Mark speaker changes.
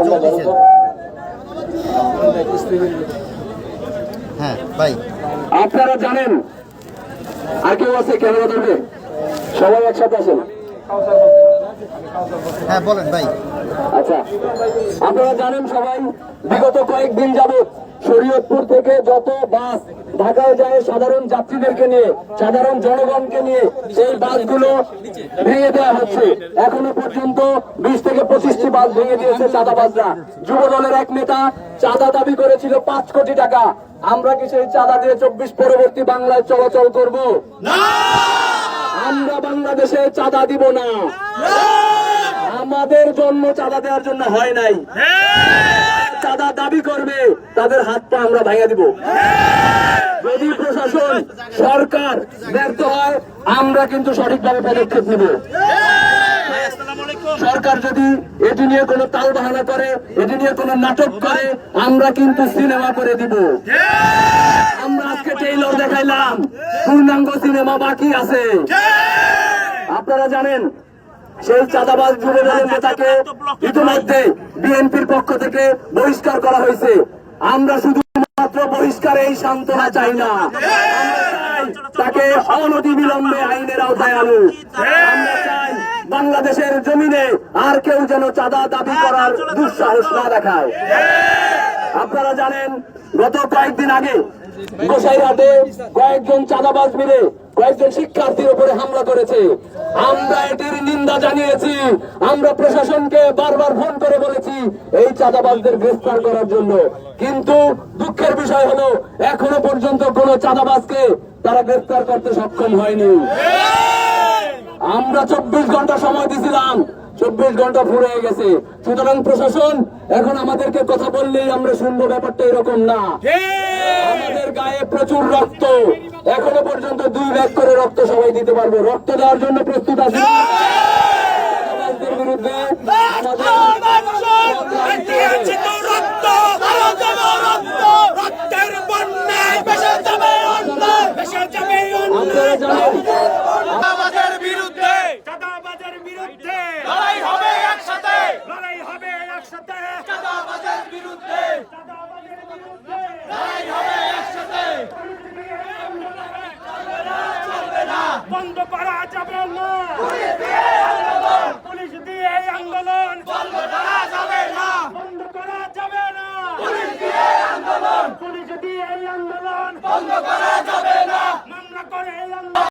Speaker 1: চলতেছেন। হ্যাঁ ভাই,
Speaker 2: আপনারা জানেন আর কেউ আছে ক্যামেরা ধরবে? সবাই একসাথে আসেন।
Speaker 1: হ্যাঁ বলেন ভাই।
Speaker 2: আচ্ছা, আপনারা জানেন সবাই বিগত কয়েকদিন যাবত শরীয়তপুর থেকে যত বাস ঢাকায় যায় সাধারণ যাত্রীদেরকে নিয়ে, সাধারণ জনগণকে নিয়ে, সেই বাসগুলো ভেঙে দেওয়া হচ্ছে। এখনো পর্যন্ত 20 থেকে 25টি বাস ভেঙে দিয়েছে চাঁদাবাজরা। যুব দলের এক নেতা চাঁদা দাবি করেছিল 5 কোটি টাকা। আমরা কি সেই চাঁদা দিয়ে 24 পরবর্তী বাংলায় চলাচল করব? আমরা বাংলাদেশে চাঁদা দিব না। আমাদের জন্ম চাঁদা দেওয়ার জন্য হয় নাই। চাঁদা দাবি করবে তাদের হাত পা আমরা ভাঙা দিব। যদি প্রশাসন সরকার ব্যর্থ হয় আমরা কিন্তু সঠিকভাবে পদক্ষেপ নেব। সরকার যদি এটি নিয়ে কোনো তালবাহানা করে, এটি নিয়ে কোনো নাটক করে, আমরা কিন্তু সিনেমা করে দিব। আমরা আজকে ট্রেইলার দেখাইলাম, পূর্ণাঙ্গ সিনেমা বাকি আছে। আপনারা জানেন সেই চাঁদাবাজ যুবদলের নেতাকে ইতিমধ্যে বিএনপির পক্ষ থেকে বহিষ্কার করা হয়েছে। আমরা শুধুমাত্র বহিষ্কারেই সান্ত্বনা চাই না, তাকে অনতি বিলম্বে আইনের আওতায় আনুক। আমরা চাই বাংলাদেশের জমিনে আর কেউ যেন চাঁদা দাবি করার দুঃসাহস না দেখায়। আপনারা জানেন গত কয়েকদিন আগে গোসাইরহাটে কয়েকজন চাঁদাবাজ মিলে কয়েকজন শিক্ষার্থীর উপরে হামলা করেছে। আমরা এটির নিন্দা জানিয়েছি। আমরা প্রশাসনকে বারবার ফোন করে বলেছি এই চাঁদাবাজদের গ্রেফতার করার জন্য, কিন্তু দুঃখের বিষয় হলো এখনো পর্যন্ত কোন চাঁদাবাজকে তারা গ্রেফতার করতে সক্ষম হয়নি। আমরা 24 ঘন্টা সময় দিয়েছিলাম, 24 ঘন্টা ফুরিয়ে গেছে। সুতরাং প্রশাসন এখন আমাদেরকে কথা বললেই আমরা শুনবো, ব্যাপারটা এরকম না। আমাদের গায়ে প্রচুর রক্ত, এখনো পর্যন্ত 2 ব্যাগ করে রক্ত সবাই দিতে পারবো। রক্ত দেওয়ার জন্য প্রস্তুত আছি। বিরুদ্ধে
Speaker 3: লড়াই হবে একসাথে, লড়াই হবে একসাথে, চাঁদাবাজের বিরুদ্ধে, চাঁদাবাজের বিরুদ্ধে লড়াই হবে একসাথে। চলবে না, বন্ধ করা যাবে না, পুলিশ দিয়ে আন্দোলন বন্ধ করা যাবে না, বন্ধ করা যাবে না, পুলিশ দিয়ে আন্দোলন বন্ধ করা যাবে না, মামলা করে